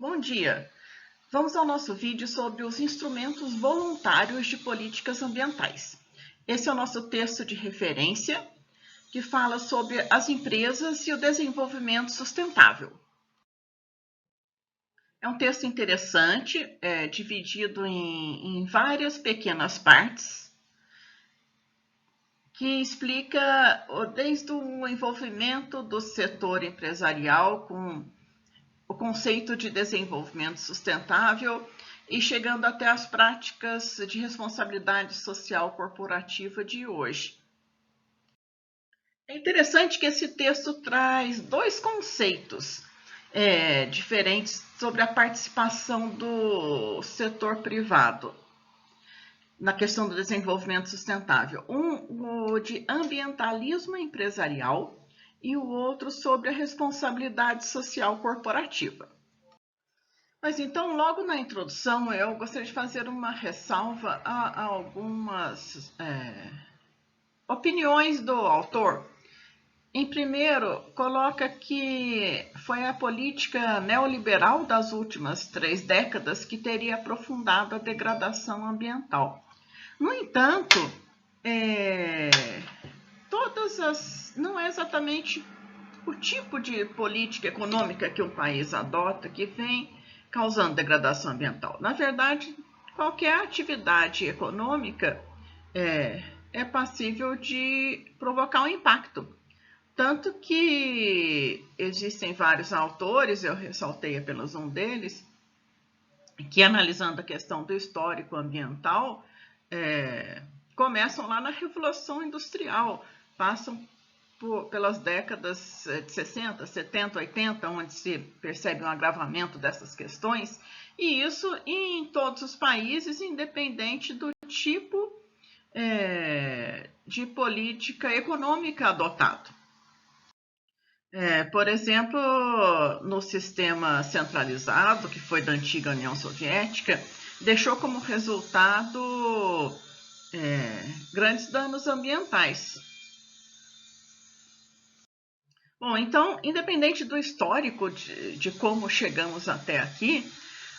Bom dia! Vamos ao nosso vídeo sobre os instrumentos voluntários de políticas ambientais. Esse é o nosso texto de referência, que fala sobre as empresas e o desenvolvimento sustentável. É um texto interessante, dividido em várias pequenas partes, que explica desde o envolvimento do setor empresarial com o conceito de desenvolvimento sustentável e chegando até as práticas de responsabilidade social corporativa de hoje. É interessante que esse texto traz dois conceitos diferentes sobre a participação do setor privado na questão do desenvolvimento sustentável. O de ambientalismo empresarial e o outro sobre a responsabilidade social corporativa. Mas então, logo na introdução, eu gostaria de fazer uma ressalva a algumas opiniões do autor. Em primeiro, coloca que foi a política neoliberal das últimas 3 décadas que teria aprofundado a degradação ambiental. No entanto, não é exatamente o tipo de política econômica que um país adota que vem causando degradação ambiental. Na verdade, qualquer atividade econômica é passível de provocar um impacto. Tanto que existem vários autores, eu ressaltei apenas um deles, que analisando a questão do histórico ambiental, começam lá na Revolução Industrial, passam pelas décadas de 60, 70, 80, onde se percebe um agravamento dessas questões, e isso em todos os países, independente do tipo de política econômica adotado. Por exemplo, no sistema centralizado, que foi da antiga União Soviética, deixou como resultado grandes danos ambientais. Bom, então, independente do histórico de como chegamos até aqui,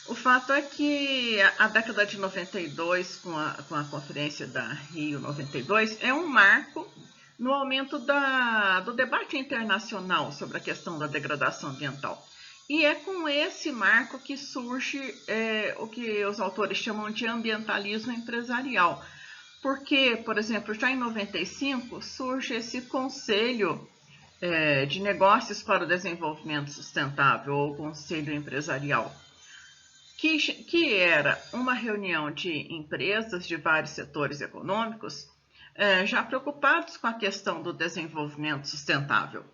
o fato é que a década de 92, com a conferência da Rio 92, é um marco no aumento do debate internacional sobre a questão da degradação ambiental. E é com esse marco que surge o que os autores chamam de ambientalismo empresarial. Porque, por exemplo, já em 95 surge esse Conselho de Negócios para o Desenvolvimento Sustentável, ou Conselho Empresarial, que era uma reunião de empresas de vários setores econômicos já preocupados com a questão do desenvolvimento sustentável.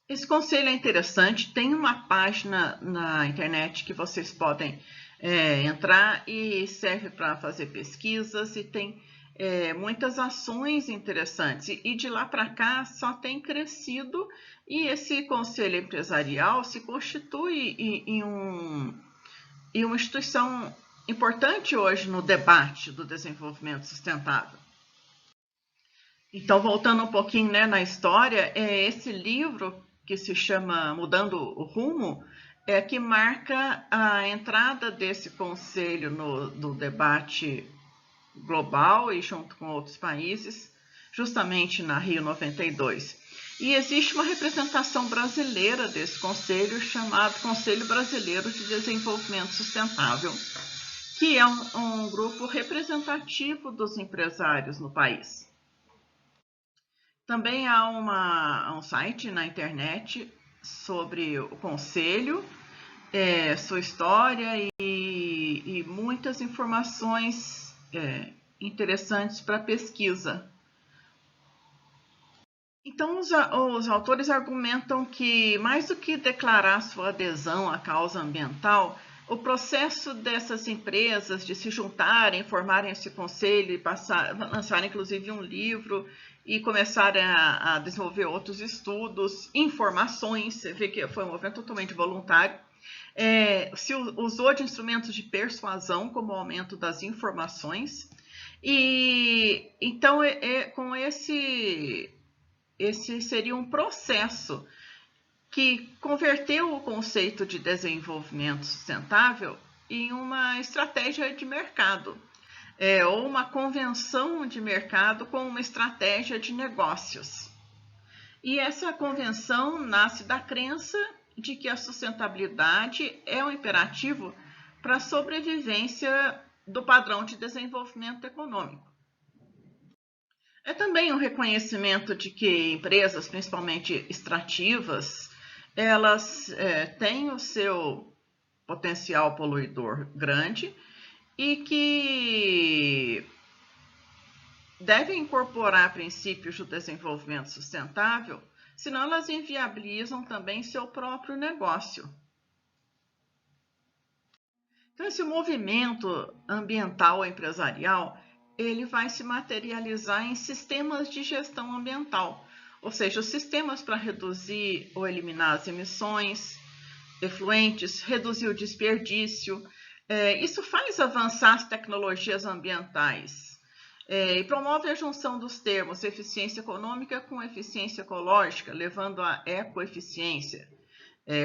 Esse conselho é interessante, tem uma página na internet que vocês podem entrar e serve para fazer pesquisas e tem muitas ações interessantes. E de lá para cá só tem crescido e esse conselho empresarial se constitui em uma instituição importante hoje no debate do desenvolvimento sustentável. Então, voltando um pouquinho na história, esse livro que se chama Mudando o Rumo, que marca a entrada desse conselho no debate global e junto com outros países, justamente na Rio 92. E existe uma representação brasileira desse conselho, chamado Conselho Brasileiro de Desenvolvimento Sustentável, que é um grupo representativo dos empresários no país. Também há um site na internet sobre o conselho, sua história e muitas informações interessantes para pesquisa. Então, os autores argumentam que, mais do que declarar sua adesão à causa ambiental, o processo dessas empresas de se juntarem, formarem esse conselho e lançarem inclusive um livro e começarem a desenvolver outros estudos, informações, você vê que foi um movimento totalmente voluntário, se usou de instrumentos de persuasão como o aumento das informações, e então com esse seria um processo que converteu o conceito de desenvolvimento sustentável em uma estratégia de mercado, ou uma convenção de mercado com uma estratégia de negócios. E essa convenção nasce da crença de que a sustentabilidade é um imperativo para a sobrevivência do padrão de desenvolvimento econômico. É também um reconhecimento de que empresas, principalmente extrativas, elas têm o seu potencial poluidor grande e que devem incorporar princípios do desenvolvimento sustentável, senão elas inviabilizam também seu próprio negócio. Então, esse movimento ambiental empresarial, ele vai se materializar em sistemas de gestão ambiental, ou seja, os sistemas para reduzir ou eliminar as emissões efluentes, reduzir o desperdício. Isso faz avançar as tecnologias ambientais e promove a junção dos termos eficiência econômica com eficiência ecológica, levando à ecoeficiência.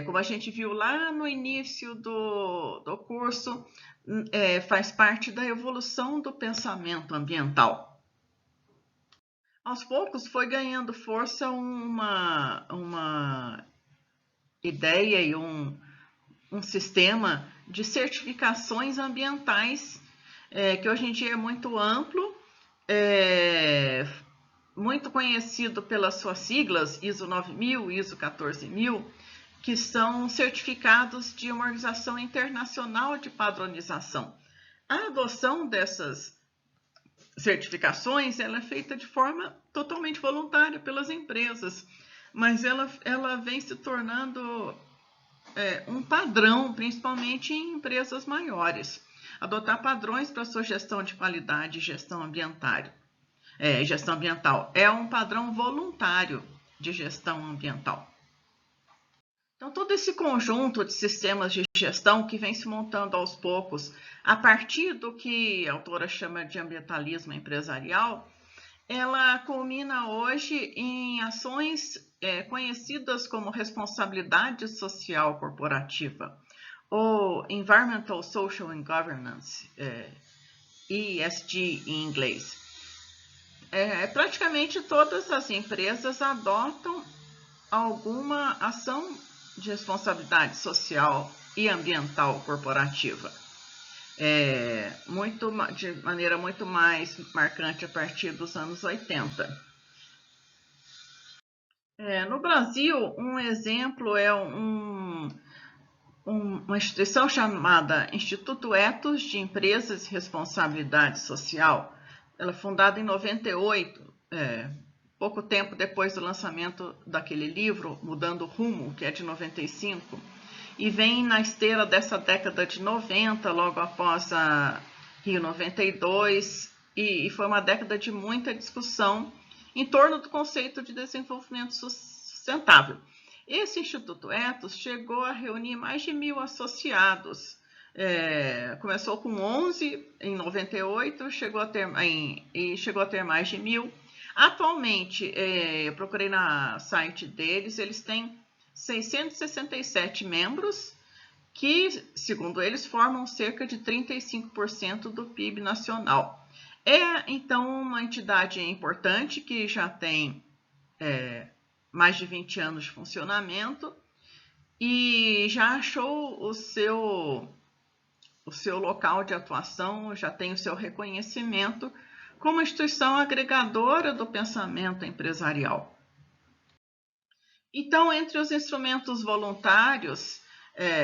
Como a gente viu lá no início do curso, faz parte da evolução do pensamento ambiental. Aos poucos foi ganhando força uma ideia e um sistema de certificações ambientais, que hoje em dia é muito amplo, muito conhecido pelas suas siglas, ISO 9000, ISO 14000, que são certificados de uma organização internacional de padronização. A adoção dessas certificações ela é feita de forma totalmente voluntária pelas empresas, mas ela vem se tornando um padrão, principalmente em empresas maiores. Adotar padrões para sua gestão de qualidade e gestão ambiental. Gestão ambiental é um padrão voluntário de gestão ambiental. Então, todo esse conjunto de sistemas de gestão que vem se montando aos poucos, a partir do que a autora chama de ambientalismo empresarial, ela culmina hoje em ações conhecidas como responsabilidade social corporativa, ou Environmental, Social and Governance, ESG em inglês. Praticamente todas as empresas adotam alguma ação de responsabilidade social e ambiental corporativa. De maneira muito mais marcante a partir dos anos 80. No Brasil, um exemplo é uma instituição chamada Instituto Ethos de Empresas e Responsabilidade Social. Ela é fundada em 98, pouco tempo depois do lançamento daquele livro, Mudando o Rumo, que é de 95, e vem na esteira dessa década de 90, logo após a Rio 92, e foi uma década de muita discussão em torno do conceito de desenvolvimento sustentável. Esse Instituto Ethos chegou a reunir mais de 1.000 associados. Começou com 11 em 98, chegou a ter mais de 1.000. Atualmente, eu procurei no site deles, eles têm 667 membros, que, segundo eles, formam cerca de 35% do PIB nacional. Então, uma entidade importante que já tem mais de 20 anos de funcionamento e já achou o seu local de atuação, já tem o seu reconhecimento como instituição agregadora do pensamento empresarial. Então, entre os instrumentos voluntários,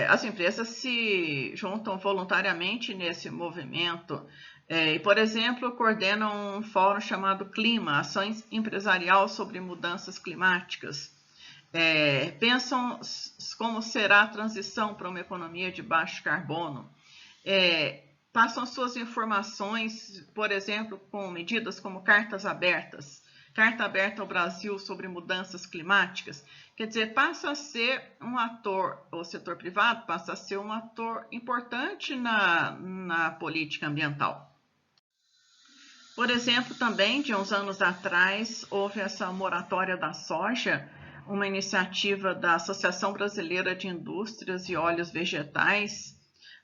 as empresas se juntam voluntariamente nesse movimento e, por exemplo, coordenam um fórum chamado Clima, Ações Empresarial sobre Mudanças Climáticas. Pensam como será a transição para uma economia de baixo carbono. Passam suas informações, por exemplo, com medidas como cartas abertas. Carta aberta ao Brasil sobre mudanças climáticas, quer dizer, passa a ser um ator, o setor privado passa a ser um ator importante na política ambiental. Por exemplo, também, de uns anos atrás, houve essa moratória da soja, uma iniciativa da Associação Brasileira de Indústrias e Óleos Vegetais,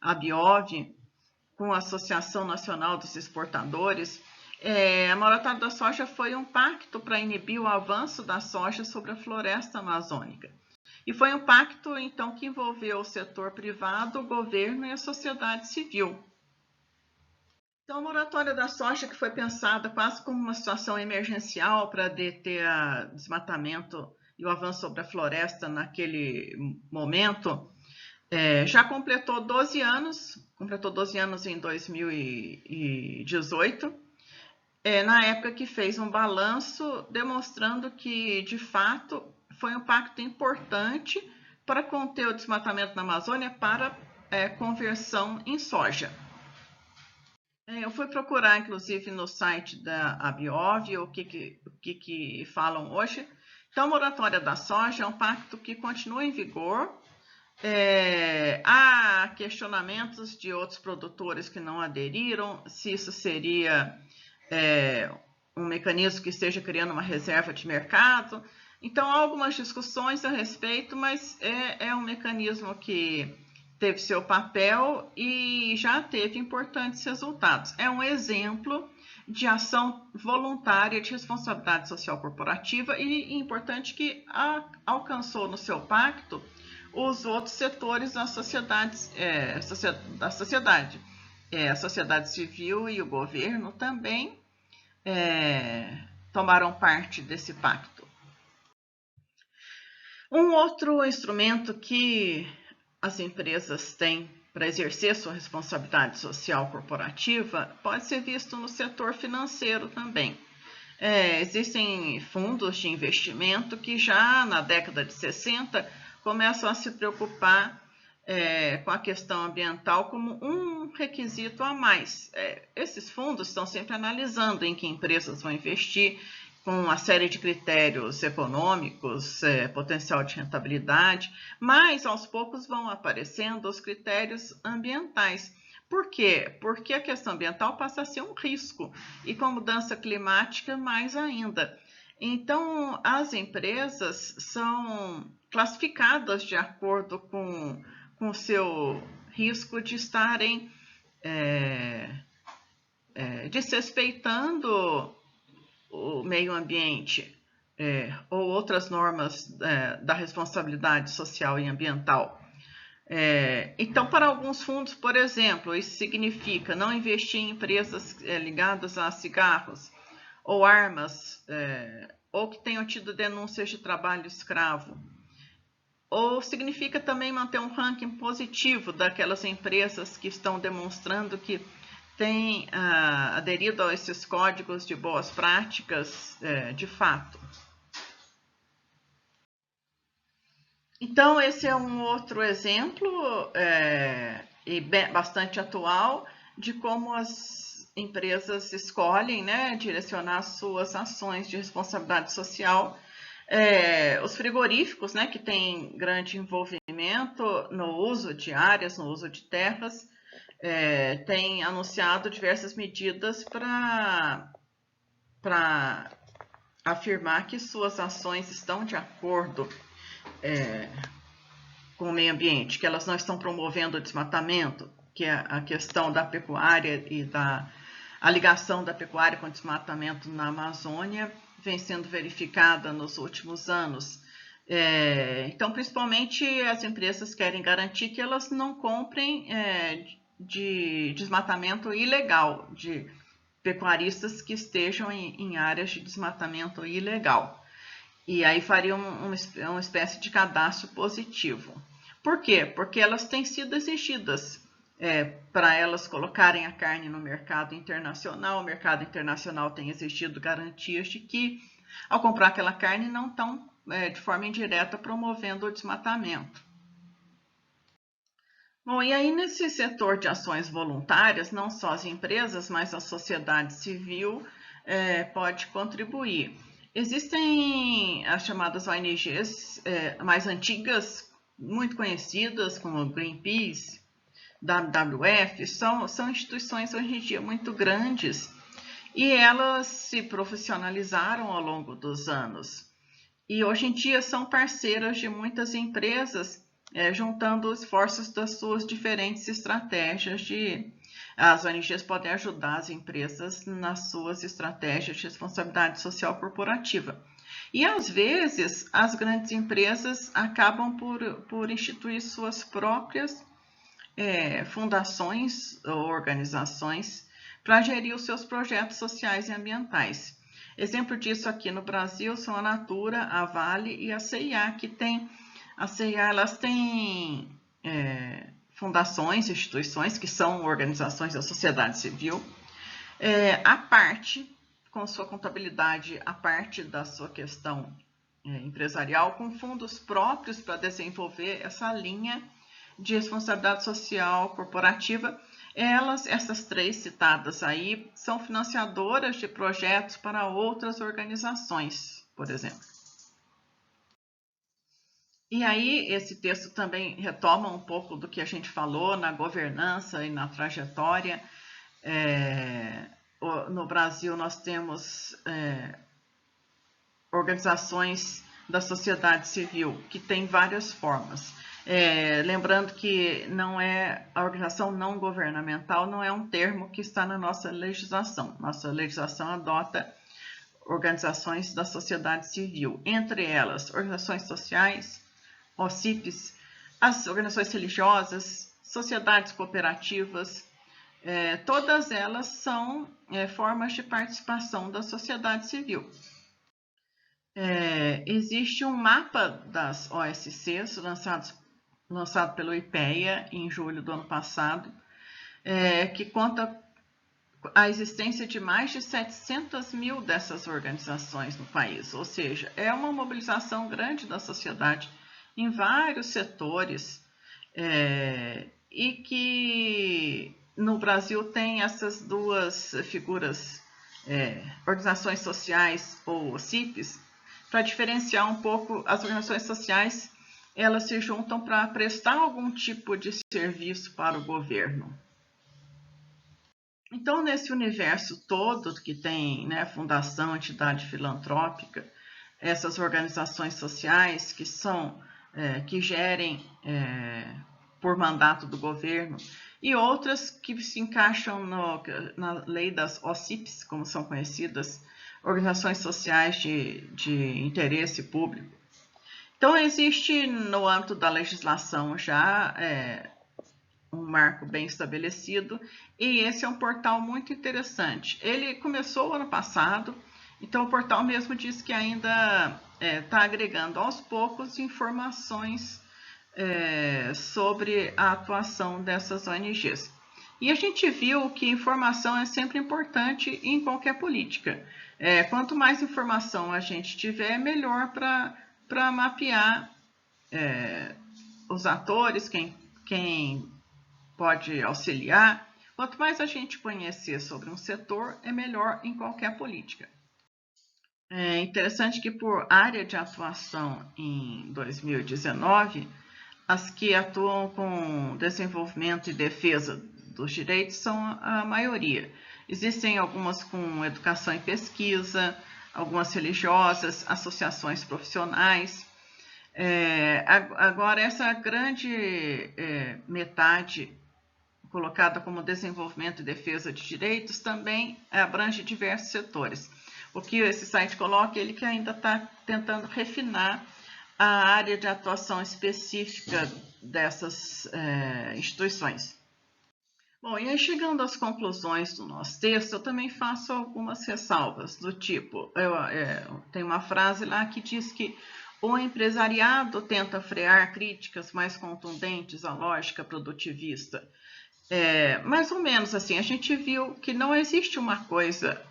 a Biov, com a Associação Nacional dos Exportadores. A moratória da soja foi um pacto para inibir o avanço da soja sobre a floresta amazônica. E foi um pacto, então, que envolveu o setor privado, o governo e a sociedade civil. Então, a moratória da soja, que foi pensada quase como uma situação emergencial para deter o desmatamento e o avanço sobre a floresta naquele momento, já completou 12 anos em 2018, na época que fez um balanço demonstrando que, de fato, foi um pacto importante para conter o desmatamento na Amazônia para conversão em soja. Eu fui procurar, inclusive, no site da Abiov o que falam hoje. Então, a moratória da soja é um pacto que continua em vigor. Há questionamentos de outros produtores que não aderiram, se isso seria um mecanismo que esteja criando uma reserva de mercado. Então, há algumas discussões a respeito, mas é um mecanismo que teve seu papel e já teve importantes resultados. É um exemplo de ação voluntária de responsabilidade social corporativa e importante que alcançou no seu pacto os outros setores da sociedade, a sociedade civil e o governo também tomaram parte desse pacto. Um outro instrumento que as empresas têm para exercer sua responsabilidade social corporativa pode ser visto no setor financeiro também. Existem fundos de investimento que já na década de 60 começam a se preocupar com a questão ambiental como um requisito a mais. Esses fundos estão sempre analisando em que empresas vão investir, com uma série de critérios econômicos, potencial de rentabilidade, mas aos poucos vão aparecendo os critérios ambientais. Por quê? Porque a questão ambiental passa a ser um risco, e com a mudança climática mais ainda. Então, as empresas são classificadas de acordo com o seu risco de estarem desrespeitando o meio ambiente ou outras normas da responsabilidade social e ambiental. Então, para alguns fundos, por exemplo, isso significa não investir em empresas ligadas a cigarros ou armas, ou que tenham tido denúncias de trabalho escravo. Ou significa também manter um ranking positivo daquelas empresas que estão demonstrando que têm aderido a esses códigos de boas práticas de fato. Então, esse é um outro exemplo e bastante atual de como as empresas escolhem direcionar suas ações de responsabilidade social. Os frigoríficos, que têm grande envolvimento no uso de áreas, no uso de terras, têm anunciado diversas medidas para afirmar que suas ações estão de acordo com o meio ambiente, que elas não estão promovendo o desmatamento, que é a questão da pecuária e a ligação da pecuária com o desmatamento na Amazônia vem sendo verificada nos últimos anos. Então, principalmente, as empresas querem garantir que elas não comprem de desmatamento ilegal, de pecuaristas que estejam em áreas de desmatamento ilegal. E aí faria uma espécie de cadastro positivo. Por quê? Porque elas têm sido exigidas para elas colocarem a carne no mercado internacional. O mercado internacional tem exigido garantias de que, ao comprar aquela carne, não estão de forma indireta promovendo o desmatamento. Bom, e aí nesse setor de ações voluntárias, não só as empresas, mas a sociedade civil pode contribuir. Existem as chamadas ONGs mais antigas, muito conhecidas, como Greenpeace, WWF, são instituições hoje em dia muito grandes e elas se profissionalizaram ao longo dos anos. e hoje em dia são parceiras de muitas empresas, juntando esforços das suas diferentes estratégias as ONGs podem ajudar as empresas nas suas estratégias de responsabilidade social corporativa. E, às vezes, as grandes empresas acabam por instituir suas próprias fundações ou organizações para gerir os seus projetos sociais e ambientais. Exemplo disso aqui no Brasil são a Natura, a Vale e a CIA, a CIA, elas têm fundações, instituições, que são organizações da sociedade civil, a parte, com sua contabilidade, a parte da sua questão empresarial, com fundos próprios para desenvolver essa linha de responsabilidade social corporativa. Essas três citadas aí, são financiadoras de projetos para outras organizações, por exemplo. E aí, esse texto também retoma um pouco do que a gente falou na governança e na trajetória. No Brasil, nós temos organizações da sociedade civil que têm várias formas. Lembrando que a organização não governamental não é um termo que está na nossa legislação. Nossa legislação adota organizações da sociedade civil, entre elas organizações sociais, OCIPs, as organizações religiosas, sociedades cooperativas, todas elas são formas de participação da sociedade civil. Existe um mapa das OSCs lançado pelo IPEA em julho do ano passado, que conta a existência de mais de 700 mil dessas organizações no país, ou seja, é uma mobilização grande da sociedade em vários setores, e que no Brasil tem essas duas figuras, organizações sociais ou OCIPs, para diferenciar um pouco. As organizações sociais, elas se juntam para prestar algum tipo de serviço para o governo. Então, nesse universo todo que tem fundação, entidade filantrópica, essas organizações sociais que gerem por mandato do governo, e outras que se encaixam na lei das OCIPs, como são conhecidas, organizações sociais de interesse público. Então, existe no âmbito da legislação já um marco bem estabelecido, e esse é um portal muito interessante. Ele começou ano passado, então o portal mesmo diz que ainda está agregando aos poucos informações sobre a atuação dessas ONGs. E a gente viu que informação é sempre importante em qualquer política. Quanto mais informação a gente tiver, melhor para mapear os atores, quem pode auxiliar. Quanto mais a gente conhecer sobre um setor, é melhor em qualquer política. É interessante que, por área de atuação em 2019, as que atuam com desenvolvimento e defesa dos direitos são a maioria. Existem algumas com educação e pesquisa, algumas religiosas, associações profissionais. Agora, essa grande metade colocada como desenvolvimento e defesa de direitos também abrange diversos setores. O que esse site coloca, ele que ainda está tentando refinar a área de atuação específica dessas instituições. Bom, e aí, chegando às conclusões do nosso texto, eu também faço algumas ressalvas do tipo, tem uma frase lá que diz que o empresariado tenta frear críticas mais contundentes à lógica produtivista. Mais ou menos assim, a gente viu que não existe uma coisa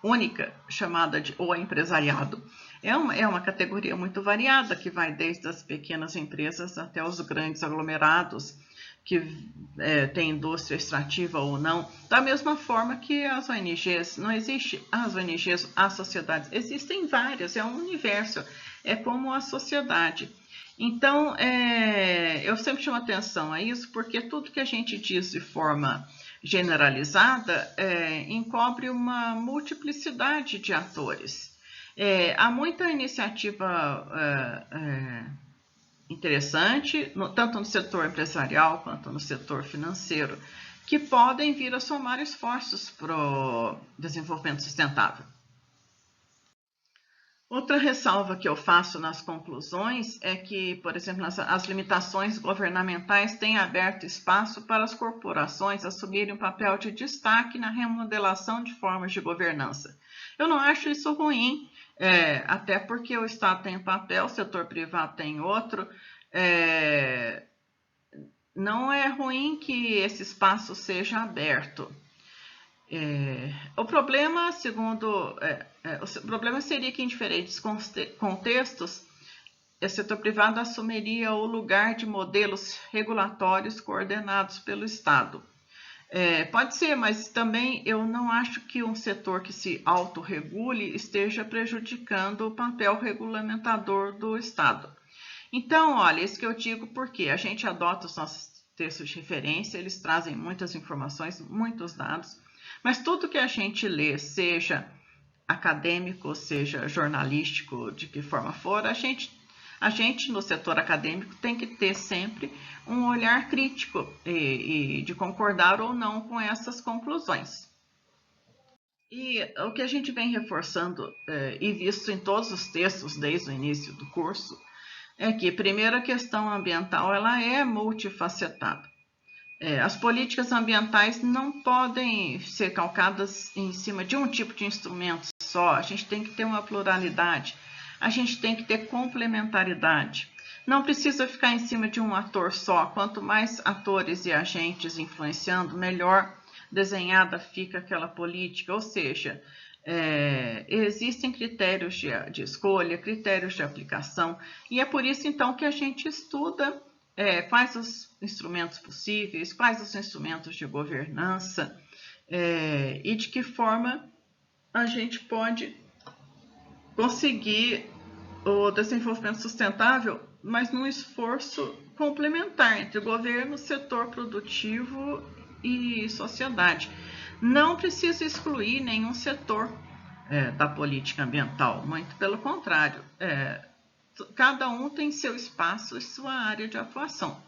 única chamada de o empresariado. É uma categoria muito variada, que vai desde as pequenas empresas até os grandes aglomerados, que tem indústria extrativa ou não. Da mesma forma que as ONGs, não existe as ONGs, as sociedades, existem várias, é um universo, é como a sociedade. Então, eu sempre chamo atenção a isso, porque tudo que a gente diz de forma generalizada encobre uma multiplicidade de atores. Há muita iniciativa interessante, tanto no setor empresarial quanto no setor financeiro, que podem vir a somar esforços para o desenvolvimento sustentável. Outra ressalva que eu faço nas conclusões é que, por exemplo, as limitações governamentais têm aberto espaço para as corporações assumirem um papel de destaque na remodelação de formas de governança. Eu não acho isso ruim, até porque o Estado tem um papel, o setor privado tem outro. Não é ruim que esse espaço seja aberto. O problema, o problema seria que em diferentes contextos, o setor privado assumiria o lugar de modelos regulatórios coordenados pelo Estado. Pode ser, mas também eu não acho que um setor que se autorregule esteja prejudicando o papel regulamentador do Estado. Então, olha, isso que eu digo porque a gente adota os nossos textos de referência, eles trazem muitas informações, muitos dados, mas tudo que a gente lê, seja acadêmico, seja jornalístico, de que forma for, a gente no setor acadêmico tem que ter sempre um olhar crítico e de concordar ou não com essas conclusões. E o que a gente vem reforçando e visto em todos os textos desde o início do curso é que, primeiro, a questão ambiental ela é multifacetada. As políticas ambientais não podem ser calcadas em cima de um tipo de instrumento só. A gente tem que ter uma pluralidade, a gente tem que ter complementaridade. Não precisa ficar em cima de um ator só. Quanto mais atores e agentes influenciando, melhor desenhada fica aquela política. Ou seja, existem critérios de escolha, critérios de aplicação, e é por isso então que a gente estuda quais os instrumentos possíveis, quais os instrumentos de governança e de que forma a gente pode conseguir o desenvolvimento sustentável, mas num esforço complementar entre governo, setor produtivo e sociedade. Não precisa excluir nenhum setor da política ambiental, muito pelo contrário. Cada um tem seu espaço e sua área de atuação.